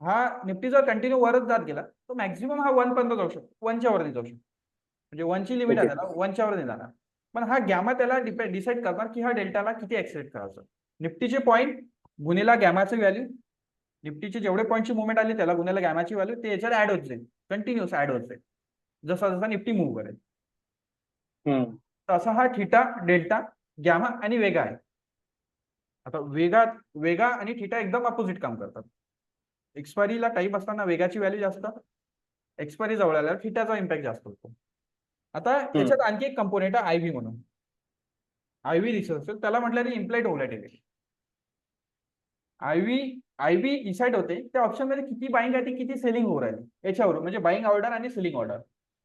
A: हा निफ्टी जर कंटिन्यू वरच जात गेला तर मॅक्झिमम हा 1 पर्यंत जाऊ शकतो, 1च्या वर नाही जाऊ शकतो, म्हणजे 1ची लिमिट आहे त्याला, 1च्या वर नाही जाणार. पण हा गॅमा त्याला डिसाईड करणार की हा डेल्टाला किती ऍक्सिलेट करायचं, निफ्टीचे पॉईंट गुणेला गॅमाची व्हॅल्यू, निफ्टीचे जेवढे पॉईंटची मुवमेंट आली त्याला गुन्ह्याला गॅमाची व्हॅल्यू, ते याच्यात ऍड होत जाईल, कंटिन्युअस ऍड होत जाईल जसा जसा निफ्टी मूव्ह करेल. तर असा हा थिटा, डेल्टा, गॅमा आणि वेगा आहे. आता वेगा आणि थिटा एकदम अपोजिट काम करतात. एक्सपायरीला टाईम असताना वेगाची व्हॅल्यू जास्त, एक्सपायरी जवळ आल्यावर थिटाचा इम्पॅक्ट जास्त होतो. आता याच्यात आणखी एक कंपोनेंट आहे आयव्ही म्हणून. आयव्ही दिसत असेल त्याला म्हटलं इम्प्लाइड व्होलॅटिलिटी. आयव्ही डिसाइड होते त्या ऑप्शन मध्ये किती बाईंग आहे किती सेलिंग होऊ राहिली याच्यावरून, म्हणजे बाईंग ऑर्डर आणि सेलिंग ऑर्डर.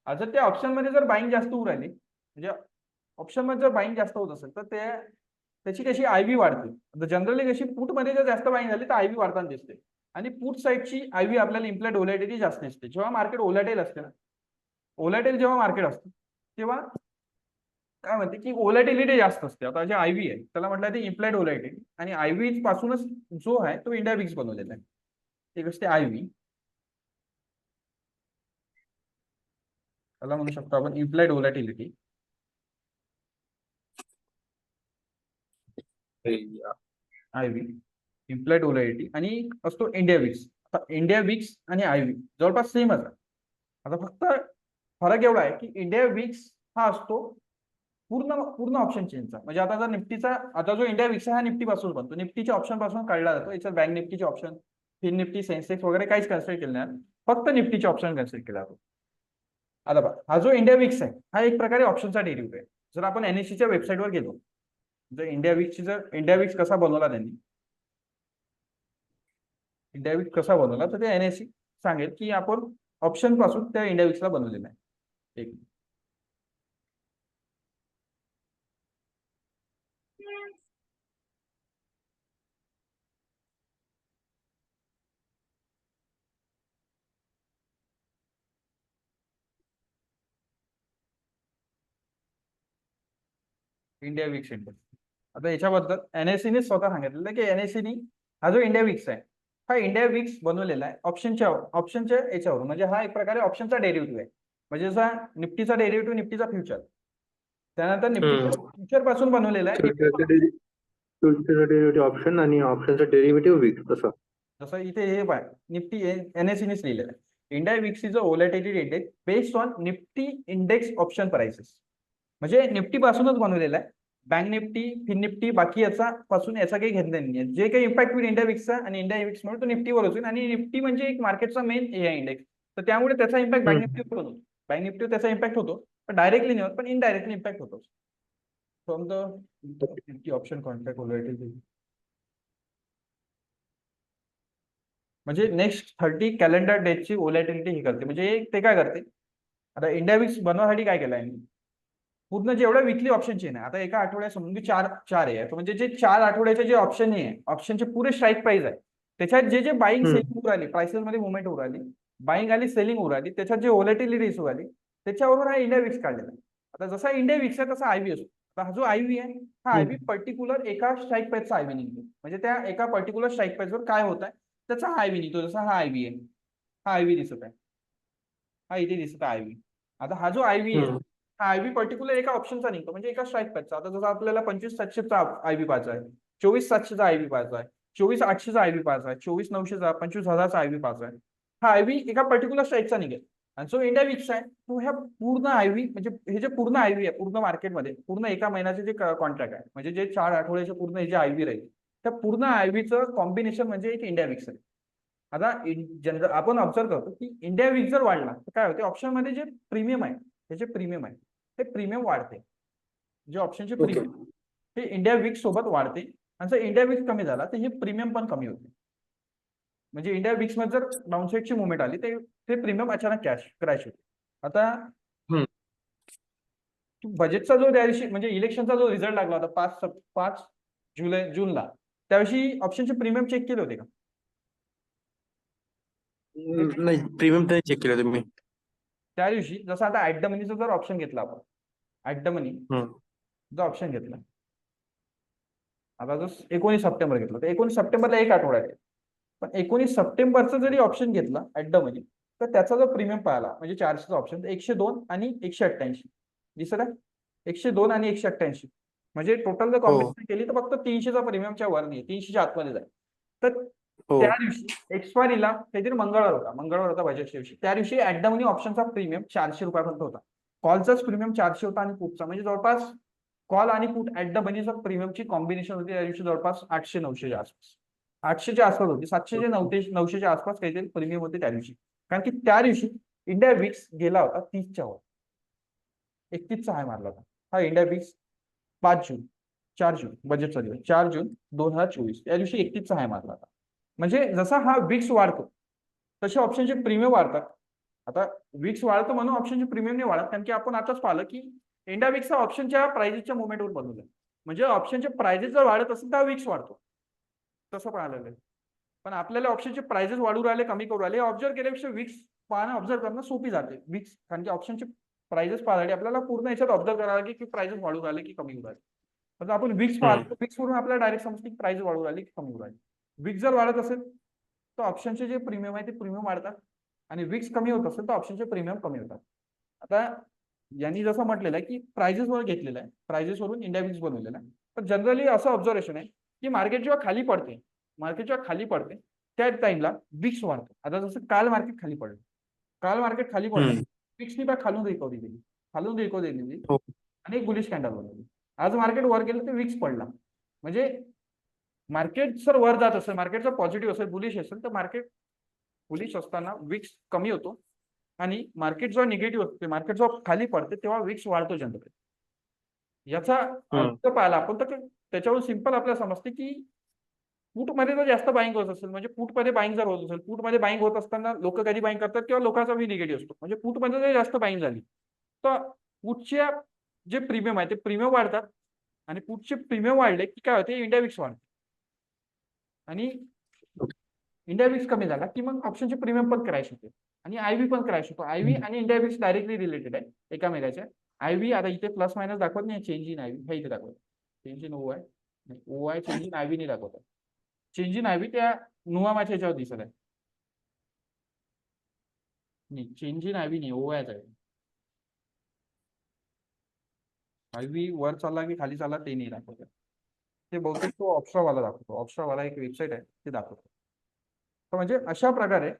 A: जर त्या ऑप्शन मध्ये जर बाईंग जास्त होऊ राहिली, म्हणजे ऑप्शन मध्ये जर बाईंग जास्त होत असेल तर त्याची कशी आयव्ही वाढते. जनरली कशी पुट मध्ये जर जास्त बाईंग झाली तर आयव्ही वाढताना दिसते, आणि पुट साईडची आयव्ही आपल्याला इम्प्लाइड व्होलॅटिलिटी जास्त दिसते. जेव्हा मार्केट ओलॅटाईल असते ना, ओलॅटाईल जेव्हा मार्केट असतं तेव्हा काय म्हणते की व्होलॅटिलिटी जास्त असते. आता जे आयव्ही आहे त्याला म्हटलं ते इम्प्लाइड व्होलॅटिलिटी, आणि आयव्ही पासूनच जो आहे तो इंडिया विक्स बनवलेला आहे. एक असते आयव्ही, त्याला म्हणू शकतो आपण implied volatility. Ivy implied volatility आणि असतो इंडिया विक्स. आता इंडिया विक्स आणि आयव्ही जवळपास सेमच आहे. आता फक्त फरक एवढा आहे की इंडिया विक्स हा असतो पूर्ण ऑप्शन चेनचा. म्हणजे आता जर निफ्टीचा, आता जो इंडिया विक्स हा निफ्टी पासून बनतो, निफ्टीच्या ऑप्शन पासून काढला जातो. याच्यात बँक निफ्टीचे ऑप्शन, फिन निफ्टी, सेन्सेक्स वगैरे काहीच कन्सिडर केलं नाही, फक्त निफ्टीचे ऑप्शन कन्सिडर केला जातो. आता बघा, हा जो इंडिया विक्स आहे हा एक प्रकारे ऑप्शनचा डेरिव्हेटिव्ह आहे. जर आपण एनएससीच्या वेबसाईटवर गेलो, जर इंडिया विक्स कसा बनवला त्यांनी, इंडिया विक्स कसा बनवला, तर ते एनएससी सांगेल की आपण ऑप्शन पासून त्या इंडिया विक्सला बनवलेला आहे. एक इंडिया विक्स इंडेक्स. आता याच्याबद्दल एनएससीने स्वतः सांगितलेलं की एनएससीने हा जो इंडिया विक्स आहे हा इंडिया विक्स बनवलेला आहे ऑप्शनच्या याच्यावरून. म्हणजे हा एक प्रकारे ऑप्शनचा डेरिव्हेटिव्ह आहे. म्हणजे जसा निफ्टीचा डेरिव्हेटिव्ह निफ्टीचा फ्युचर, त्यानंतर निफ्टीच्या फ्युचर पासून बनवलेला आहे.
B: फ्युचरचा डेरिव्हेटिव्ह ऑप्शन आणि ऑप्शनचा डेरिव्हेटिव्ह विक्स तसं.
A: जसं इथे हे पाय, निफ्टी एनएससीनेच लिहिलेलं आहे. India VIX is a volatility index based on Nifty index option prices. म्हणजे निफ्टी पासूनच बनवलेला आहे. बँक निफ्टी, फिन निफ्टी, बाकी याचा पासून याचा काही घेतलं नाही. जे काही इम्पॅक्ट होईल इंडिया विक्सचा आणि इंडिया विक्स म्हणून तो निफ्टीवर होईल, आणि निफ्टी म्हणजे एक मार्केटचा मेन हे आहे इंडेक्स, तर त्यामुळे त्याचा इम्पॅक्ट बँक निफ्टीवर होतो. बँक निफ्टीवर त्याचा इम्पॅक्ट होतो, पण डायरेक्टली नाही होत, पण इनडायरेक्टली इम्पॅक्ट होतो from the Nifty option contract volatility. म्हणजे नेक्स्ट 30 कॅलेंडर डेजची व्होलॅटिलिटी ही करते. म्हणजे ते काय करते, आता इंडिया विक्स बनवण्यासाठी काय केलं आहे, पूर्ण जेवढं विकली ऑप्शन चेन आहे, आता एका आठवड्यात समजून की चार आहे, म्हणजे जे 4 आठवड्याचे जे ऑप्शन आहे, ऑप्शनचे पुरे स्ट्राईक प्राइस आहे, त्याच्यात जे बाईंग सेलिंग होऊ राहिली, प्राइसेस मध्ये मुवमेंट होऊ राहिली, बाईंग आली सेलिंग होऊ राहिली, त्याच्यात जे व्होलॅटिलिटी इशू आली, त्याच्यावरून हा इंडिया विक्स काढलेला आहे. आता जसा इंडिया विक्स आहे तसा आयव्ही असतो. आता हा जो आयव्ही आहे हा आयव्ही पर्टिक्युलर एका स्ट्राईक प्राइसचा आयव्ही निघतो. म्हणजे त्या एका पर्टिक्युलर स्ट्राईक प्राइसवर काय होत आहे त्याचा हा आयव्ही निघतो. जसा हा आयव्ही आहे, हा आयव्ही दिसत आहे, हा इथे दिसत आहे आयव्ही. आता हा जो आयव्ही आहे हा आयव्ही पर्टिक्युलर एका ऑप्शनचा निघतो, म्हणजे एका स्ट्राईक प्राइसचा. आता जसं आपल्याला 25,700चा आयव्ही पाहायचा आहे, 24,700चा आयव्ही पाहायचा आहे, 24,800चा आयव्ही पाहायचा आहे, 24,900चा, 25,000चा आयव्ही पाहायचा आहे. हा आयव्ही एका पर्टिक्युलर स्ट्राईकचा निघेल. आणि जो इंडिया विक्स आहे तो ह्या पूर्ण आयव्ही, म्हणजे हे जे पूर्ण आयव्ही आहे पूर्ण मार्केटमध्ये पूर्ण एका महिन्याचे जे कॉन्ट्रॅक्ट आहे, म्हणजे जे 4 आठवड्याचे पूर्ण हे जे आयव्ही राहील, त्या पूर्ण आयव्हीचं कॉम्बिनेशन म्हणजे एक इंडिया विक्स आहे. आता जनरल आपण ऑब्झर्व करतो की इंडिया विक्स जर वाढला तर काय होते, ऑप्शन मध्ये जे प्रीमियम आहे त्याचे प्रीमियम आहे ते प्रीमियम वाढते. जे ऑप्शनचे प्रीमियम हे इंडिया विक्स सोबत वाढते, आणि जर इंडिया विक्स कमी झाला तर हे प्रीमियम पण कमी होते. म्हणजे इंडिया विक्स मध्ये जर डाऊनसाईडची मुवमेंट आली ते प्रीमियम अचानक क्रॅश होते. आता बजेटचा जो त्या दिवशी म्हणजे इलेक्शनचा जो रिझल्ट लागला होता 5 जूनला, त्याविषयी ऑप्शनचे प्रीमियम चेक केले होते का?
B: नाही, प्रीमियम नाही चेक केलं तुम्ही.
A: त्या दिवशी जसं आता ऍट द मनीचा जर ऑप्शन घेतला आपण, ऍट द मनी जर ऑप्शन घेतला, आता जर 19 सप्टेंबर घेतला तर 19 सप्टेंबरला एक आठवडा आहे, पण 19 सप्टेंबरचा जरी ऑप्शन घेतला ऍट द मनी तर त्याचा जो प्रीमियम पाहिला म्हणजे 400चा ऑप्शन 102 आणि 188 दिसत आहे. 102 आणि 188 म्हणजे टोटल जर कॉम्बिनेशन केली तर फक्त 300चा प्रीमियमच्या वर नाही, 300च्या आतमध्ये जाईल. तर त्या दिवशी एक्सपायरीला काहीतरी मंगळवार होता बजेटच्या दिवशी, त्या दिवशी ऍट द मनी ऑप्शनचा प्रीमियम 400 रुपयापर्यंत होता. कॉलचाच प्रीमियम 400 होता आणि पुटचा, म्हणजे जवळपास कॉल आणि पुट ऍट द मनीचा प्रीमियमची कॉम्बिनेशन होती त्या दिवशी जवळपास 800-900च्या आसपास, 800च्या आसपास होती, 700 900च्या आसपास काहीतरी प्रीमियम होते त्या दिवशी. कारण की त्या दिवशी इंडिया विक्स गेला होता 30च्या वर, 31चा हाय मारला होता हा इंडिया विक्स. 4 जून बजेटचा दिवस 4 जून 2024 या दिवशी 31चा हाय मारला होता. म्हणजे जसा हा विक्स वाढतो तसे ऑप्शनचे प्रीमियम वाढतात. आता विक्स वाढतो म्हणून ऑप्शनचे प्रीमियम नाही वाढत, कारण की आपण आताच पाहिलं की इंडिया विक्स ऑप्शनच्या प्राइजेसच्या मुवमेंटवर बनवलं, म्हणजे ऑप्शनचे प्राइजेस जर वाढत असेल तर विक्स वाढतो, तसं पाहिलं. पण आपल्याला ऑप्शनचे प्राइजेस वाढू राहिले कमी करू राहिले ऑब्झर्व केल्यापेक्षा विक्स पाहणं ऑब्झर्व करणं सोपी जाते विक्स, कारण की ऑप्शनचे प्राइजेस पाहण्यासाठी आपल्याला पूर्ण याच्यात ऑब्झर्व करावं लागेल की प्राइजेस वाढू राहिले की कमी होऊ राहिले. तर आपण विक्स पाहतो, विक्स वरून आपल्याला डायरेक्ट समजते की प्राइस वाढू राहिली की कमी होऊ राहिली. विक्स जर वाढत असेल तर ऑप्शनचे जे प्रीमियम आहे ते प्रीमियम वाढतात, आणि विक्स कमी होत असेल तर ऑप्शनचे प्रीमियम कमी होतात. आता यांनी जसं म्हटलेलं आहे की प्राइजेस वर घेतलेलं आहे, प्राइजेस वरून इंडिया विक्स बनवलेलं आहे. पण जनरली असं ऑब्झर्वेशन आहे की मार्केट जेव्हा खाली पडते, मार्केट जेव्हा खाली पडते त्या टाइमला विक्स वाढतो. आता जसं काल मार्केट खाली पडलं, काल मार्केट खाली पडलं, विक्सनी बॅग खालून रिकव्हरी दिली, खालून रिकव्हरी दिली आणि एक बुलिश कॅन्डल बनवली. आज मार्केट वर गेलं तर विक्स पडला. म्हणजे मार्केट जर वर जात असेल, मार्केट जर पॉझिटिव्ह असेल, बुलिश असेल, तर मार्केट बुलिश असताना विक्स कमी होतो, आणि मार्केट जेव्हा निगेटिव्ह असते, मार्केट जेव्हा खाली पडते तेव्हा विक्स वाढतो जनरली. याचा अर्थ पाहिला आपण तर त्याच्यावरून सिंपल आपल्याला समजते की पुटमध्ये जर जास्त बाईंग होत असेल, म्हणजे पुटमध्ये बाईंग जर होत असेल, पुटमध्ये बाईंग होत असताना लोक कधी बाईंग करतात किंवा लोकांचा व्ही निगेटिव्ह असतो, म्हणजे पुटमध्ये जर जास्त बाईंग झाली तर पुटच्या जे प्रीमियम आहे ते प्रीमियम वाढतात, आणि पुटचे प्रीमियम वाढले की काय होते, इंडिया विक्स वाढते, आणि इंडिया विक्स कमी झाला की मग ऑप्शनचे प्रीमियम पण क्रॅश होते, आणि आयव्ही पण क्रॅश होतो. आयव्ही आणि इंडिया विक्स डायरेक्टली रिलेटेड आहे एकामेकाच्या. आयव्ही आता इथे प्लस मायनस दाखवत नाही, चेंज इन आयव्ही हे इथे दाखवत, change in OI, OI change in IV नाही दाखवत, चेंज इन आयव्ही त्या नुवामाच्या याच्यावर दिसत आहे. नाही, चेंज इन आयव्ही नाही, ओआयच आहे. आयव्ही वर चालला की खाली चालला ते नाही दाखवत, ते बहुतेक तो ऑप्शनवाला दाखवतो, ऑप्शनवाला एक वेबसाईट आहे ते दाखवतो. तर म्हणजे अशा प्रकारे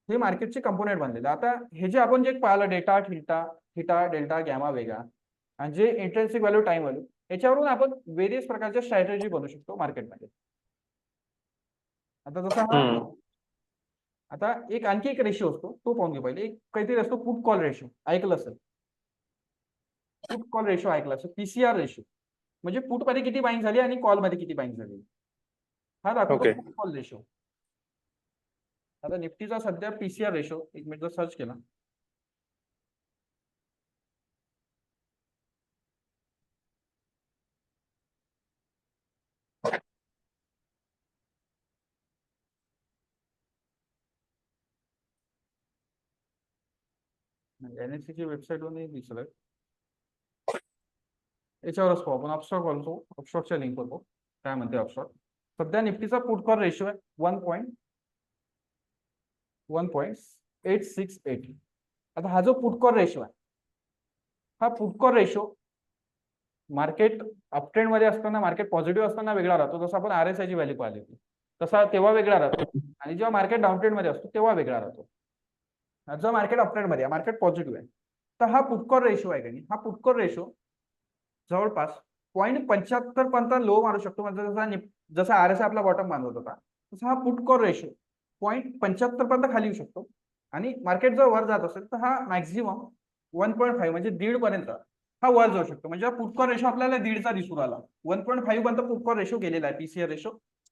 A: हे मार्केटचे कंपोनेंट बनलेले. आता हे जे आपण जे पाहिलं डेटा थिटा डेल्टा गॅमा वेगा, आणि जे इंट्रेन्सिक व्हॅल्यू टाइम व्हॅल्यू, याच्यावरून आपण वेरियस प्रकारच्या स्ट्रॅटेजी बनवू शकतो मार्केटमध्ये. आता जसा हा आता एक आणखी एक रेशिओ असतो तो पाहून घे पहिले. एक काहीतरी असतो पुट कॉल रेशिओ, ऐकलं असेल, पुट कॉल रेशिओ ऐकलं असेल, पीसीआर रेशिओ, म्हणजे पुट मध्ये किती बाईंग झाली आणि कॉल मध्ये किती बाईंग झाली, हा दाखवतो पुट कॉल रेशिओ. आता निफ्टीचा सध्या पीसीआर रेशो एक मिनिट जर सर्च केला, एनएससी ची वेबसाईट वर नाही दिसत, याच्यावरच पाहू आपण. अपस्टॉक बोलतो, अपस्टॉकच्या लिंकवर पाहू काय म्हणते अपस्टॉक. सध्या निफ्टीचा पुट कॉल रेशो आहे 1.1.868. आता हा जो पुट कॉल रेशो आहे, हा put call ratio market uptrend मध्ये असताना, मार्केट पॉझिटिव्ह असताना वेगळा राहतो, जसं आपण आरएसआय ची व्हॅल्यू पाहिली होती तसा तेव्हा वेगळा राहतो, आणि जेव्हा मार्केट डाऊन ट्रेंड मध्ये असतो तेव्हा वेगळा राहतो. जर मार्केट अपट्रेंड मध्ये आहे, मार्केट पॉझिटिव्ह आहे, तर हा पुटकॉल रेशो आहे का नाही, हा पुटकॉल रेशो जवळपास 0.75 पर्यंत लो मारू शकतो. म्हणजे जसा आरएसआय आपला बॉटम बांधत होता तसा हा पुटकॉल रेशो 0.75 पर्यंत खाली येऊ शकतो, आणि मार्केट जर वर जात असेल तर हा मॅक्झिमम 1.5 म्हणजे 1.5 पर्यंत हा वर जाऊ शकतो. म्हणजे पुटकॉल रेशो आपल्याला 1.5चा दिसून आला, 1.5 पर्यंत पुटकॉल रेशो गेलेला आहे, पीसीआर रेशो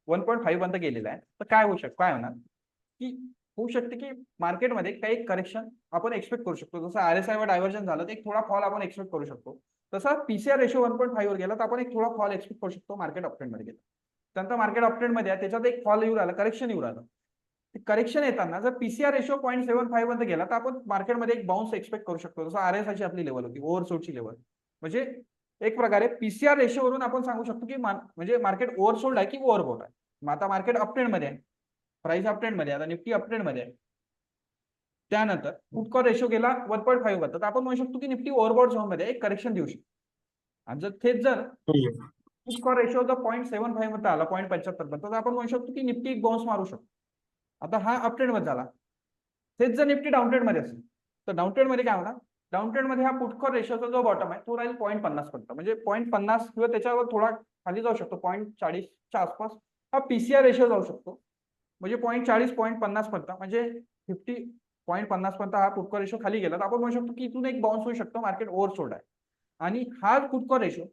A: 1.5 पर्यंत गेलेला आहे. तर काय होऊ शकतं, काय होणार की होऊ शकते की मार्केटमध्ये काही करेक्शन आपण एक्सपेक्ट करू शकतो. जसं आरएसआय वर डायव्हर्जन झालं तर एक थोडा फॉल आपण एक्सपेक्ट करू शकतो, तसा पीसीआर रेशो 1.5 वर गेला तर आपण एक थोडा फॉल एक्सपेक्ट करू शकतो मार्केट अपट्रेंड मध्ये गेला. त्यानंतर मार्केट अपट्रेंड मध्ये आहे, त्याच्यात एक फॉल येऊ राहिला, करेक्शन येऊ राहिलं. करेक्शन येताना जर पीसीआर रेशो 0.75 पर्यंत गेला तर आपण मार्केटमध्ये एक बाउन्स एक्सपेक्ट करू शकतो, जसं आरएसआयची आपली लेवल होती, ओव्हरसोल्डची लेवल. म्हणजे एक प्रकारे पीसीआर रेशो वरून आपण सांगू शकतो की म्हणजे मार्केट ओव्हरसोल्ड आहे की ओव्हरबॉट आहे. मग आता मार्केट अपट्रेंड मध्ये आहे, प्राइस अपट्रेंड मध्ये, आता निफ्टी अपट्रेंड मध्ये आहे. त्यानंतर पुटकॉल रेशो गेला 1.5 पर्यंत, तर आपण म्हणू शकतो की निफ्टी ओव्हरबॉट झोन मध्ये एक करेक्शन देऊ शकतो. आणि जर तेच जर पुटकॉल रेशो जर 0.75 मध्ये आला, 0.75 पर्यंत, तर आपण म्हणू शकतो की निफ्टी एक बाउन्स मारू शकतो. आता हा अपट्रेंड मध्ये झाला, तेच जर निफ्टी डाऊन ट्रेंड मध्ये असेल तर डाऊन ट्रेंड मध्ये काय होणार, डाऊन ट्रेड मध्ये हा पुट कॉल रेशोचा जो बॉटम आहे तो राहील 0.50 पर्यंत, म्हणजे 0.50 किंवा त्याच्यावर थोडा खाली जाऊ शकतो, 0.40च्या आसपास हा पीसीआर रेशो जाऊ शकतो. म्हणजे 0.40 0.50 पर्यंत, म्हणजे 50 पर्यंत हा पुट कॉल रेशो खाली गेला तर आपण म्हणू शकतो की इथून एक बाउन्स होऊ शकतो, मार्केट ओव्हरसोल्ड आहे. आणि हा पुट कॉल रेशो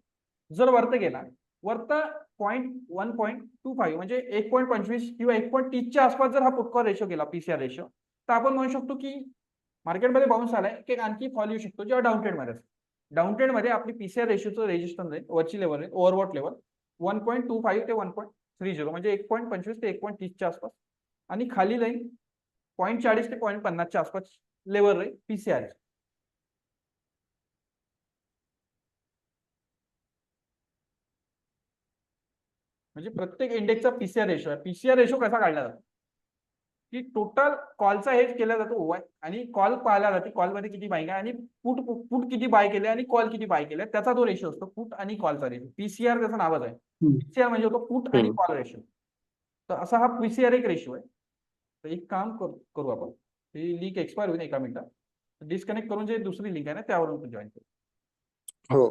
A: जर वरती गेला, वरता 1.25 म्हणजे 1.25 किंवा 1.30च्या आसपास जर हा पुट कॉल रेशो गेला, पीसीआर रेशो, तर आपण म्हणू शकतो की मार्केटमध्ये बाउन्स आलाय, की आणखी फॉल येऊ शकतो जेव्हा डाऊन ट्रेड मध्ये असेल. डाऊन ट्रेड मध्ये आपली पीसीआर रेशोचं रेजिस्टन्स आहे, वरची लेवल आहे, ओव्हरबॉट लेवल 1.25 ते 1.30, म्हणजे 1.25 ते 1.30च्या आसपास, आणि खाली जाईल 0.40 ते 0.50च्या आसपास लेवल राहील पीसीआर. म्हणजे प्रत्येक इंडेक्सचा पीसीआर रेशो आहे. पीसीआर रेशो कसा काढला जातो, की टोटल कॉलचा हेज केला जातो ओवाय, आणि कॉल पाहिला जाते कॉलमध्ये किती बाय आहे आणि पुट पुट किती बाय केले आणि कॉल किती बाय केले, त्याचा तो रेशो असतो पुट आणि कॉलचा रेशो. पीसीआर त्याचं नावच आहे. पीसीआर म्हणजे होतो पुट आणि कॉल रेशो. तर असा हा पीसीआर एक रेशो आहे. तर एक काम करू आपण, ही लिंक एक्सपायर होईल एका मिनिटात, डिस्कनेक्ट करून जे दुसरी लिंक आहे ना त्यावरून जॉईन करू.
C: हो.